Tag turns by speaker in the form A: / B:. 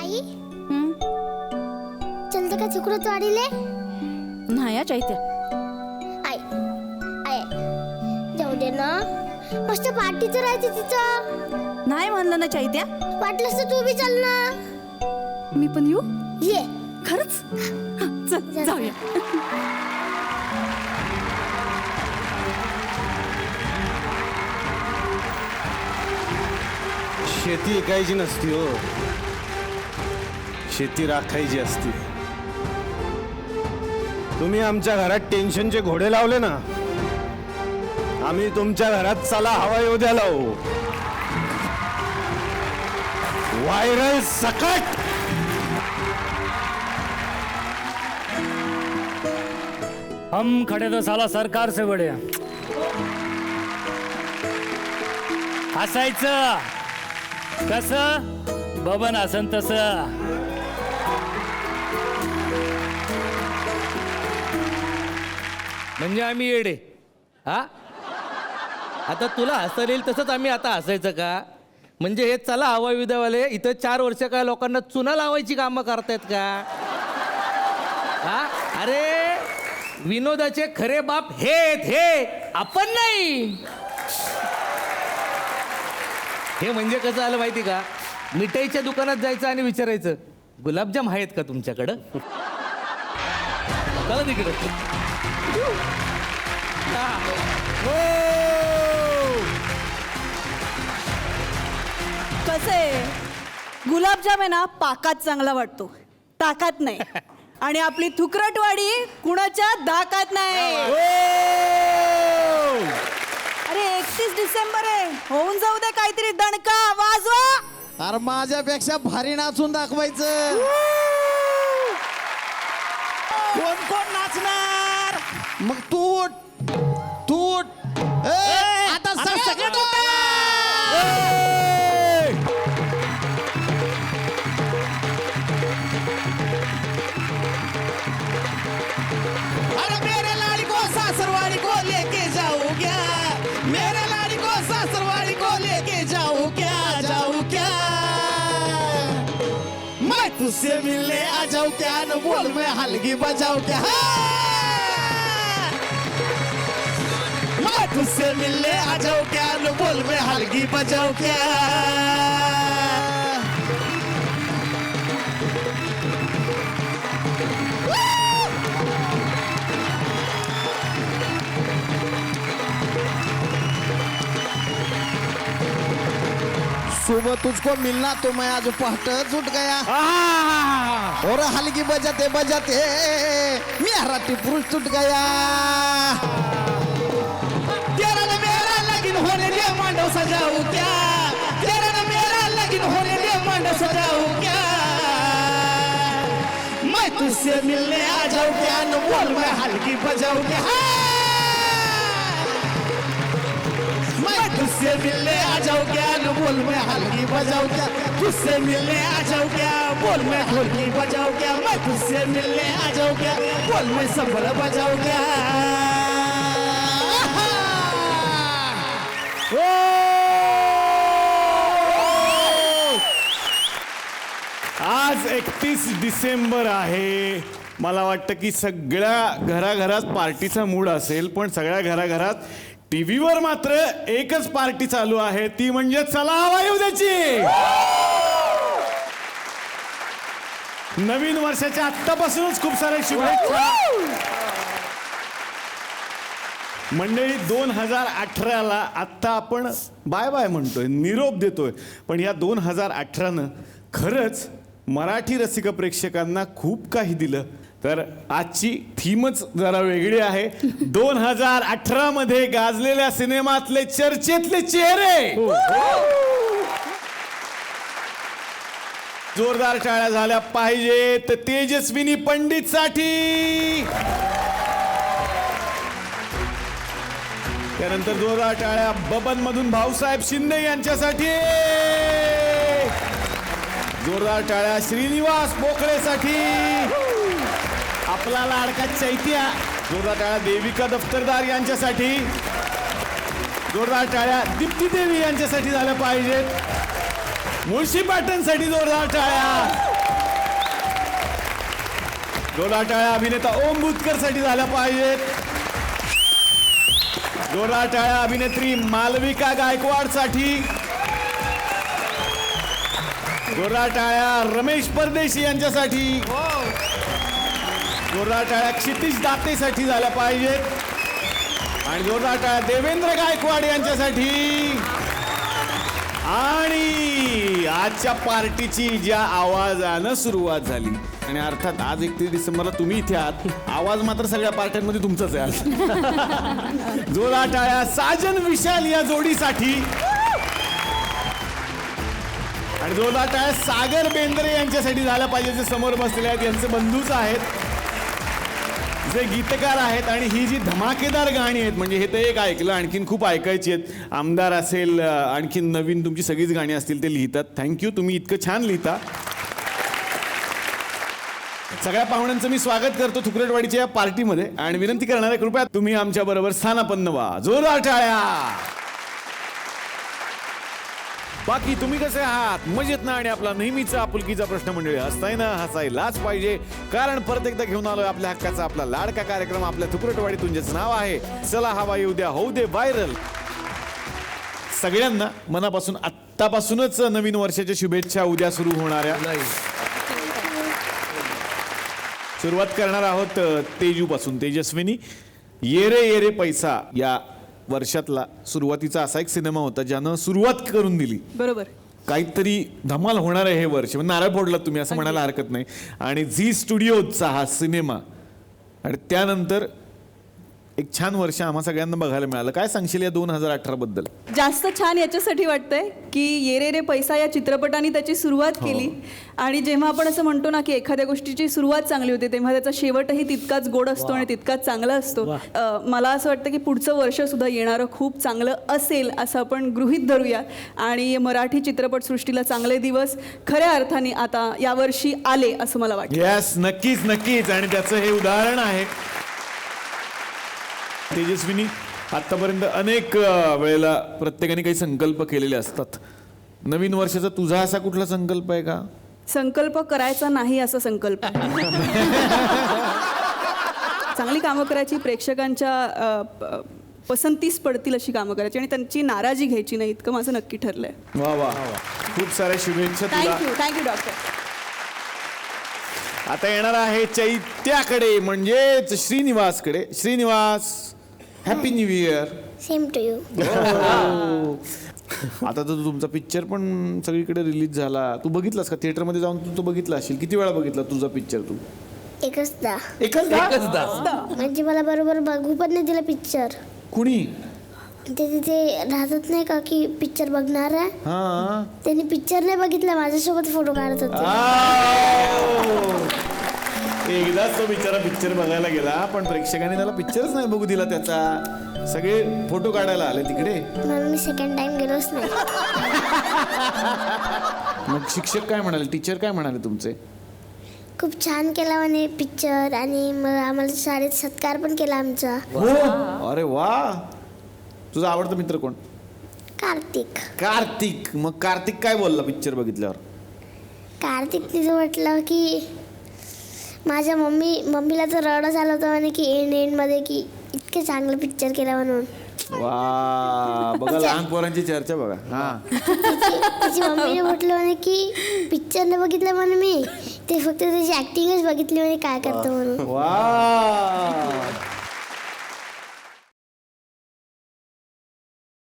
A: आई चलते का चुकरत वाढीले
B: नाही चैत्या
A: आई आई जाऊ दे ना मस्त पार्टीचं राहायचं तिचं
B: नाही म्हणलं ना चैत्या
A: वाटलंस तर तू बी चल ना
B: मी पण येऊ
A: ये
B: खरंच चल जाऊया
C: शेती ऐकायची नसती हो शेती राखायची असती तुम्ही आमच्या घरात टेन्शनचे घोडे लावले ना आम्ही तुमच्या घरात चला हवा येऊ द्या लावू व्हायरल सकट
D: हम खड़े तो साला सरकार से बड़े हैं. हसायचं कस बबन हसन तस
E: म्हणजे आम्ही येडे हा आता तुला हसायला येईल तसंच आम्ही आता हसायचं का म्हणजे हे चला हवा विद्यावाले इथं 4 वर्ष काय लोकांना चुना लावायची कामं करतायत का हा अरे विनोदाचे खरे बाप हे आपण नाही हे म्हणजे कसं आलं माहिती का मिठाईच्या दुकानात जायचं आणि विचारायचं गुलाबजाम आहेत का तुमच्याकडं चला तिकडं
B: कसे गुलाबजाम आहे ना पाकात चांगला वाटतो ताकात नाही आणि आपली थुकरटवाडी कुणाच्या धाकात नाही अरे 31 डिसेंबर आहे होऊन जाऊ दे काहीतरी दणका वाजवा
F: अरे माझ्यापेक्षा भारी नाचून दाखवायचं कोण कोण नाचणार मग तू आता सगळे अरे मेरे लाड़ी को सासरवाड़ी को लेके जाऊं क्या मेरे लाड़ी को सासरवाड़ी को लेके जाऊं क्या मैं तुझसे मिलने आ जाऊं क्या न बोल मैं हलगी बजाऊं क्या मैं तुझसे मिलने आ जाऊं क्या न बोल मैं हलगी बजाऊं क्या सुबह तुझको मिलना तो मैं आज पहट उठ गया और हलगी बजाते बजाते मेरा टिपुरुष टूट गया तेरा न मेरा लगन होने दे मांडव सजाऊं क्या तेरा न मेरा लगन होने दे मांडव सजाऊं क्या मैं तुझसे मिलने आ जाऊं क्या न बोल मैं हलगी बजाऊं क्या मैं तुझसे मिलने आ जाऊं क्या न बोल मैं हलगी बजाऊं क्या तुझसे मिलने आ जाऊं क्या बोल मैं ढोलकी बजाऊं क्या मैं तुझसे मिलने आ जाऊं क्या बोल मैं संभल बजाऊं क्या
C: आज 31 डिसेंबर आहे मला वाटतं की सगळ्या घराघरात पार्टीचा मूड असेल पण सगळ्या घराघरात टीव्हीवर मात्र एकच पार्टी चालू आहे ती म्हणजे चला हवा येऊ द्याची नवीन वर्षाच्या आत्तापासूनच खूप साऱ्या शुभेच्छा मंडळी 2018ला आत्ता आपण बाय बाय म्हणतोय निरोप देतोय पण या 2018नं खरंच मराठी रसिक प्रेक्षकांना खूप काही दिलं तर आजची थीमच जरा वेगळी आहे 2018 मध्ये गाजलेल्या सिनेमातले चर्चेतले चेहरे जोरदार टाळ्या झाल्या पाहिजेत तेजस्विनी पंडित साठी त्यानंतर जोरदार टाळ्या बबन मधून भाऊसाहेब शिंदे यांच्यासाठी जोरदार टाळ्या श्रीनिवास बोकळेसाठी आपला लाडका चैत्या जोरदार टाळ्या देविका दफ्तरदार यांच्यासाठी जोरदार टाळ्या दीप्ती देवी यांच्यासाठी झाल्या पाहिजेत मुळशी पाटणसाठी जोरदार टाळ्या जोरदार टाळ्या अभिनेता ओम बुतकर साठी झाल्या पाहिजेत. जोरदार टाळ्या अभिनेत्री मालविका गायकवाड साठी. जोरदार टाळ्या रमेश परदेशी यांच्यासाठी. जोरदार टाळ्या क्षितिज दातेसाठी झाल्या पाहिजेत. आणि जोरदार टाळ्या देवेंद्र गायकवाड यांच्यासाठी. आणि आजच्या पार्टीची ज्या आवाजानं सुरुवात झाली आणि अर्थात आज 31 डिसेंबरला तुम्ही इथे आहात, आवाज मात्र सगळ्या पार्ट्यांमध्ये तुमचाच आहे आज. जोरदार टाळ्या साजन विशाल या जोडीसाठी. आणि जोरदार टाळ्या सागर बेंद्रे यांच्यासाठी झाल्या पाहिजे, जे समोर बसलेले आहेत, यांचे बंधूच आहेत, जे गीतकार आहेत. आणि ही जी धमाकेदार गाणी आहेत, म्हणजे हे तर एक ऐकलं, आणखीन खूप ऐकायची आहेत. आमदार असेल, आणखीन नवीन तुमची सगळीच गाणी असतील ते लिहितात. थँक्यू, तुम्ही इतकं छान लिहिता. सगळ्या पाहुण्यांचं मी स्वागत करतो थुकरटवाडीच्या या पार्टीमध्ये आणि विनंती करणार आहे, कृपया तुम्ही आमच्या बरोबर स्थानापन्न व्हा. जोरदार टाळ्या. बाकी तुम्ही कसे आहात? मजेत ना? आणि आपला नेहमीचा आपुलकीचा प्रश्न मंडळी, हसताय ना? हसायलाच पाहिजे, कारण परत एकदा घेऊन आलोय आपल्या हक्काचा आपला लाडका कार्यक्रम आपल्या थुकरटवाडीतून, ज्याचं नाव आहे चला हवा येऊ द्या होऊ दे व्हायरल. सगळ्यांना मनापासून आत्तापासूनच नवीन वर्षाच्या शुभेच्छा. उद्या सुरू होणाऱ्या सुरुवात करणार आहोत तेजूपासून. तेजस्विनी, ये रे ये रे पैसा या वर्षातला सुरुवातीचा असा एक सिनेमा होता ज्यानं सुरुवात करून दिली.
B: बरोबर.
C: काहीतरी धमाल होणार आहे हे वर्ष, म्हणजे नारळ फोडला तुम्ही असं म्हणायला हरकत नाही. आणि झी स्टुडिओचा हा सिनेमा आणि त्यानंतर एक छान वर्ष आम्हा सगळ्यांना बघायला मिळालं. काय सांगशील या 2018 बद्दल?
B: जास्त छान याच्यासाठी वाटतंय की ये रे रे पैसा या चित्रपटाने त्याची सुरुवात केली. आणि जेव्हा आपण असं म्हणतो ना की एखाद्या गोष्टीची सुरुवात चांगली होते, तेव्हा त्याचा शेवटही तितकाच गोड असतो आणि तितकाच चांगला असतो. मला असं वाटतं की पुढचं वर्ष सुद्धा येणारं खूप चांगलं असेल असं आपण गृहीत धरूया. आणि मराठी चित्रपटसृष्टीला चांगले दिवस खऱ्या अर्थाने आता यावर्षी आले असं मला वाटतं.
C: येस, नक्कीच नक्कीच. आणि त्याचं हे उदाहरण आहे. तेजस्विनी, आतापर्यंत अनेक वेळेला प्रत्येकाने काही संकल्प केलेले असतात. नवीन वर्षाचा तुझा असा कुठला संकल्प आहे का?
B: संकल्प करायचा नाही असा संकल्प. चांगली कामं करायची, प्रेक्षकांच्या पसंतीस पडतील अशी कामं करायची आणि त्यांची नाराजी घ्यायची नाही, इतकं माझं नक्की ठरलंय.
C: वा वा, खूप साऱ्या शुभेच्छा तुला.
B: Thank you doctor.
C: आता येणार आहे चैत्याकडे, म्हणजेच श्रीनिवासकडे. Shrinivas, happy new year.
A: Same to you.
C: आता तर तुमचा पिक्चर पण सगळीकडे रिलीज झाला. तू बघितलास का? थिएटरमध्ये जाऊन तू तो बघितला असेल. किती वेळा बघितला तुझा पिक्चर तू?
A: एकचदा.
E: एकचदा.
A: म्हणजे मला बरोबर बघू पण नाही दिला पिक्चर.
C: कुणी?
A: ते तिथे राहतात नाही का की पिक्चर बघणार आहे,
C: हा,
A: त्यांनी पिक्चर नाही बघितला, माझ्यासोबत फोटो काढत होते.
C: एकदाच तो बिचारा पिक्चर बघायला गेला, पण प्रेक्षकांनी त्याला पिक्चरच नाही बघू दिला त्याचा. सगळे फोटो काढायला आले तिकडे.
A: म्हणून मी सेकंड टाइम गेलोच नाही.
C: मग शिक्षक काय म्हणाले, टीचर काय म्हणाले तुमचे?
A: खूप छान केला म्हणे पिक्चर. आणि मग आम्हाला शाळेत सत्कार पण केला आमचा.
C: हो, अरे वा. तुझा आवडता मित्र कोण?
A: कार्तिक.
C: कार्तिक. मग कार्तिक काय बोलला पिक्चर बघितल्यावर?
A: कार्तिक तिथं म्हटलं की माझ्या मम्मीला तर रडच आलं होतं म्हणे की एंडमध्ये की इतके चांगलं पिक्चर केला म्हणून.
C: वा, बघा लहान पोरांची चर्चा बघा. हा,
A: तिची मम्मीने म्हटलं म्हणे की पिक्चर नाही बघितलं म्हणे मी, ते फक्त त्याची ऍक्टिंगच बघितली म्हणे काय करतो म्हणून.
C: वा,